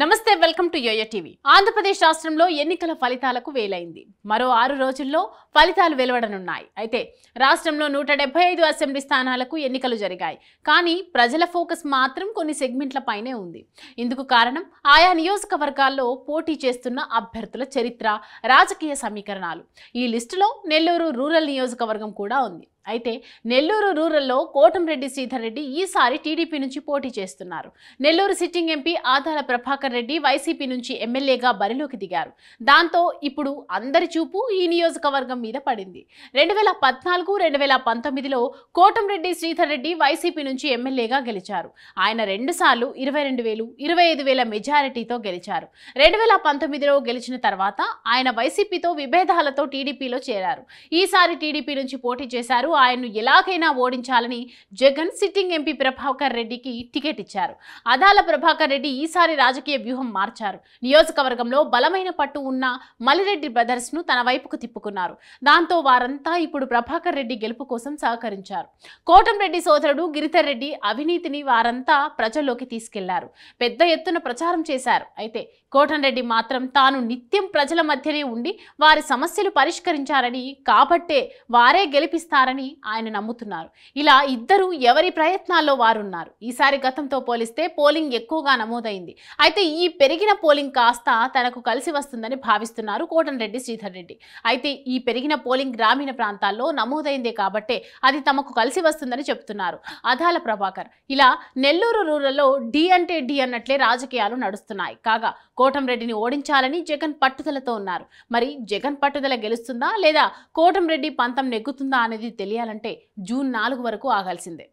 నమస్తే welcome to yoyo TV. Andhra Pradesh రాష్ట్రంలో ఎన్నికల ఫలితాలకు వేలైంది. మరో 6 రోజుల్లో ఫలితాలు వెలువడనున్నాయి. అయితే రాష్ట్రంలో 175 అసెంబ్లీ స్థానాలకు ఎన్నికలు జరిగాయి. కానీ ప్రజల ఫోకస్ మాత్రం కొన్ని సెగ్మెంట్లపైనే ఉంది. ఇందుకు కారణం ఆయా నియోజకవర్గాల్లో పోటీ చేస్తున్న అభ్యర్థుల చరిత్ర, రాజకీయ సమీకరణాలు. ఈ లిస్టులో నెల్లూరు రూరల్ నియోజకవర్గం కూడా ఉంది. అయితే నెల్లూరు రూరల్లో కోటంరెడ్డి శ్రీధర్ రెడ్డి ఈసారి టీడీపీ నుంచి పోటీ చేస్తున్నారు. Nellore sitting MP Adala Prabhakar Reddy YCP నుంచి ఎమ్మెల్యేగా బరిలోకి దిగారు. దాంతో ఇప్పుడు అందరి చూపు ఈ నియోజకవర్గం మీద పడింది. 2014-2019లో కోటంరెడ్డి శ్రీధర్ రెడ్డి వైసీపీ నుంచి ఎమ్మెల్యేగా గెలిచారు. ఆయన 2 సార్లు 22,000, 25,000 మెజారిటీతో గెలిచారు. 2019లో గెలిచిన తర్వాత ఆయన వైసీపీతో విభేదాలతో టీడీపీలో చేరారు. ఈసారి టీడీపీ నుంచి పోటీ చేశారు. ఆయన్ను ఎలాగైనా ఓడించాలని జగన్ సిట్టింగ్ ఎంపీ ప్రభాకర్ రెడ్డికి టికెట్ ఇచ్చారు. ఆదాల ప్రభాకర్ రెడ్డి ఈసారి రాజకీయ వ్యూహం మార్చారు. నియోజకవర్గంలో బలమైన పట్టు ఉన్న మల్లిరెడ్డి బ్రదర్స్ ను తన వైపుకు తిప్పుకున్నారు. దాంతో వారంతా ఇప్పుడు ప్రభాకర్ రెడ్డి గెలుపు కోసం సహకరించారు. కోటంరెడ్డి సోదరుడు గిరిధర్ రెడ్డి అవినీతిని వారంతా ప్రజల్లోకి తీసుకెళ్లారు. పెద్ద ఎత్తున ప్రచారం చేశారు. అయితే కోటంరెడ్డి మాత్రం తాను నిత్యం ప్రజల మధ్యనే ఉండి వారి సమస్యలు పరిష్కరించారని, కాబట్టే వారే గెలిపిస్తారని ఆయన నమ్ముతున్నారు. ఇలా ఇద్దరు ఎవరి ప్రయత్నాల్లో వారున్నారు. ఈసారి గతంతో పోలిస్తే పోలింగ్ ఎక్కువగా నమోదైంది. అయితే ఈ పెరిగిన పోలింగ్ కాస్త తనకు కలిసి వస్తుందని భావిస్తున్నారు కోటంరెడ్డి శ్రీధర్ రెడ్డి. అయితే ఈ పెరిగిన పోలింగ్ గ్రామీణ ప్రాంతాల్లో నమోదైందే కాబట్టే అది తమకు కలిసి వస్తుందని చెప్తున్నారు ఆదాల ప్రభాకర్. ఇలా నెల్లూరు రూరల్లో డి అంటే డి అన్నట్లే రాజకీయాలు నడుస్తున్నాయి. కాగా కోటంరెడ్డిని ఓడించాలని జగన్ పట్టుదలతో ఉన్నారు. మరి జగన్ పట్టుదల గెలుస్తుందా లేదా కోటంరెడ్డి పంతం నెగ్గుతుందా అనేది తెలియాలంటే జూన్ 4 వరకు ఆగాల్సిందే.